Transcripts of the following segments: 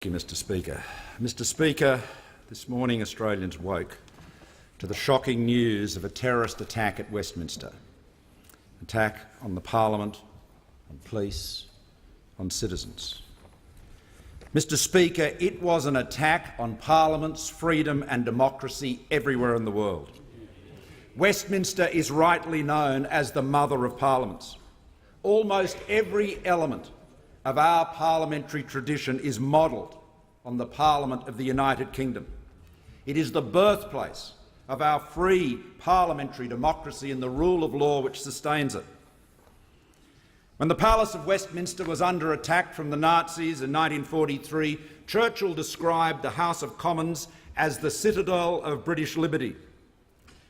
Thank you, Mr Speaker. Mr Speaker, this morning Australians woke to the shocking news of a terrorist attack at Westminster. Attack on the Parliament, on police, on citizens. Mr Speaker, it was an attack on Parliament's freedom and democracy everywhere in the world. Westminster is rightly known as the mother of parliaments. Almost every element of our parliamentary tradition is modelled on the Parliament of the United Kingdom. It is the birthplace of our free parliamentary democracy and the rule of law which sustains it. When the Palace of Westminster was under attack from the Nazis in 1943, Churchill described the House of Commons as the citadel of British liberty.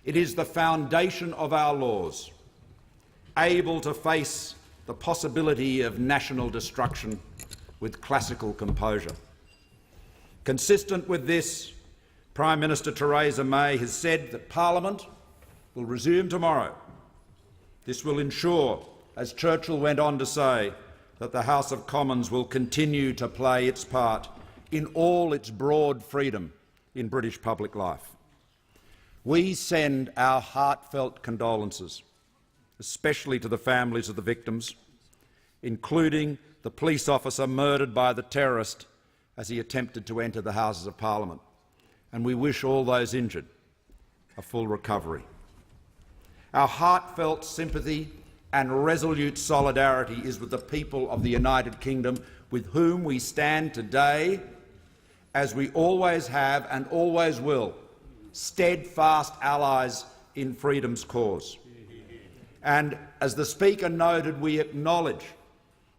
It is the foundation of our laws, able to face the possibility of national destruction with classical composure. Consistent with this, Prime Minister Theresa May has said that Parliament will resume tomorrow. This will ensure, as Churchill went on to say, that the House of Commons will continue to play its part in all its broad freedom in British public life. We send our heartfelt condolences, especially to the families of the victims, including the police officer murdered by the terrorist as he attempted to enter the Houses of Parliament, and we wish all those injured a full recovery. Our heartfelt sympathy and resolute solidarity is with the people of the United Kingdom, with whom we stand today, as we always have and always will, steadfast allies in freedom's cause. And as the Speaker noted, we acknowledge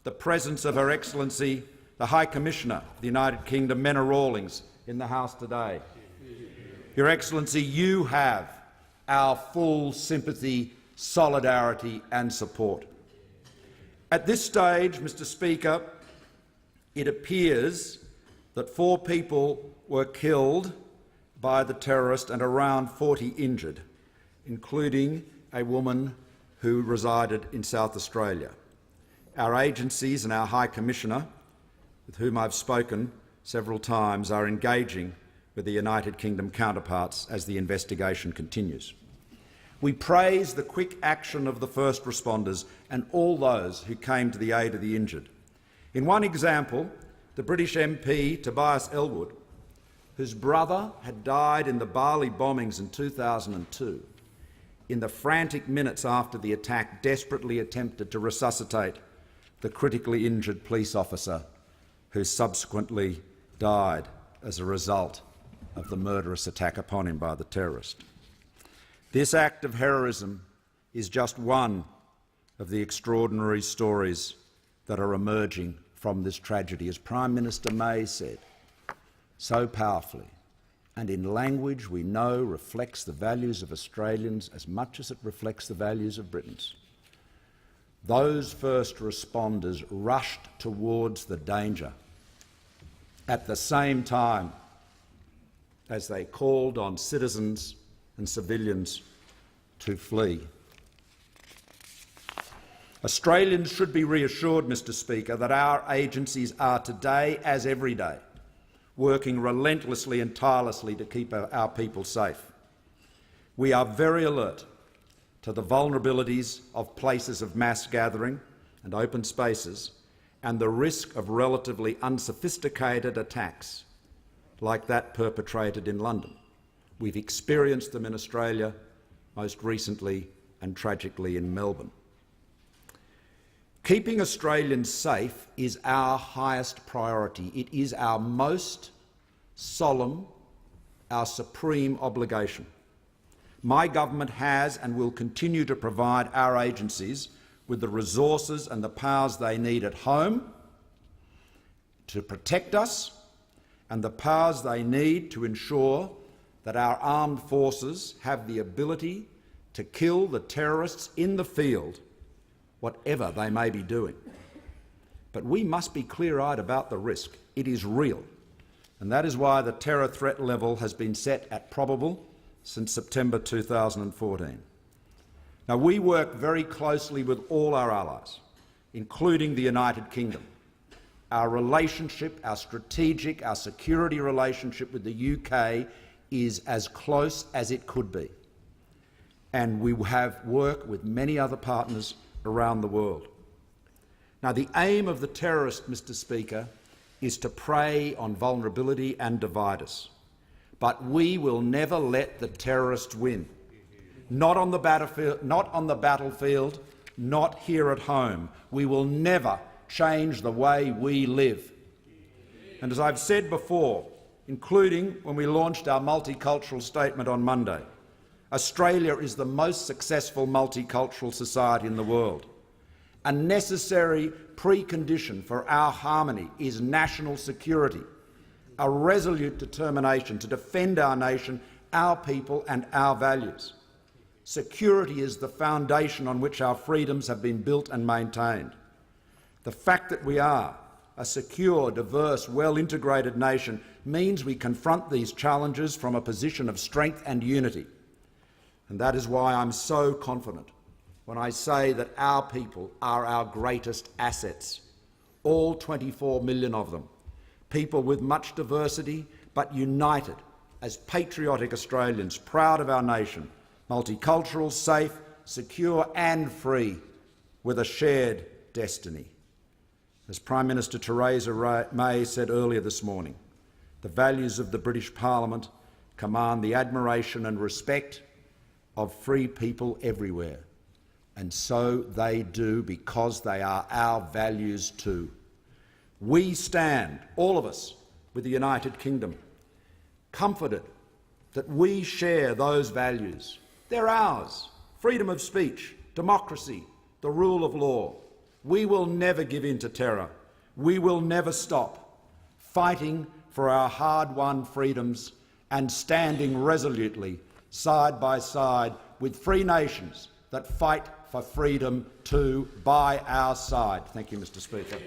the presence of Her Excellency, the High Commissioner of the United Kingdom, Menna Rawlings, in the House today. Your Excellency, you have our full sympathy, solidarity and support. At this stage, Mr Speaker, it appears that 4 people were killed by the terrorist and around 40 injured, including a woman who resided in South Australia. Our agencies and our High Commissioner, with whom I've spoken several times, are engaging with the United Kingdom counterparts as the investigation continues. We praise the quick action of the first responders and all those who came to the aid of the injured. In one example, the British MP Tobias Ellwood, whose brother had died in the Bali bombings in 2002, in the frantic minutes after the attack desperately attempted to resuscitate the critically injured police officer who subsequently died as a result of the murderous attack upon him by the terrorist. This act of heroism is just one of the extraordinary stories that are emerging from this tragedy. As Prime Minister May said so powerfully, and in language we know reflects the values of Australians as much as it reflects the values of Britons, those first responders rushed towards the danger at the same time as they called on citizens and civilians to flee. Australians should be reassured, Mr Speaker, that our agencies are today, as every day, working relentlessly and tirelessly to keep our people safe. We are very alert to the vulnerabilities of places of mass gathering and open spaces and the risk of relatively unsophisticated attacks like that perpetrated in London. We've experienced them in Australia, most recently and tragically in Melbourne. Keeping Australians safe is our highest priority. It is our most solemn, our supreme obligation. My government has and will continue to provide our agencies with the resources and the powers they need at home to protect us, and the powers they need to ensure that our armed forces have the ability to kill the terrorists in the field, whatever they may be doing. But we must be clear-eyed about the risk. It is real, and that is why the terror threat level has been set at probable since September 2014. Now, we work very closely with all our allies, including the United Kingdom, our relationship, our strategic, our security relationship with the UK is as close as it could be. And we have work with many other partners around the world. Now, the aim of the terrorist, Mr. Speaker, is to prey on vulnerability and divide us. But we will never let the terrorists win. Not on the battlefield, not here at home. We will never change the way we live. And as I've said before, including when we launched our multicultural statement on Monday, Australia is the most successful multicultural society in the world. A necessary precondition for our harmony is national security, a resolute determination to defend our nation, our people and our values. Security is the foundation on which our freedoms have been built and maintained. The fact that we are a secure, diverse, well-integrated nation means we confront these challenges from a position of strength and unity. And that is why I'm so confident when I say that our people are our greatest assets, all 24 million of them, people with much diversity but united as patriotic Australians, proud of our nation, multicultural, safe, secure and free, with a shared destiny. As Prime Minister Theresa May said earlier this morning, the values of the British Parliament command the admiration and respect of free people everywhere. And so they do, because they are our values too. We stand, all of us, with the United Kingdom, comforted that we share those values. They're ours: freedom of speech, democracy, the rule of law. We will never give in to terror. We will never stop fighting for our hard-won freedoms and standing resolutely side by side with free nations that fight for freedom too by our side. Thank you, Mr. Speaker.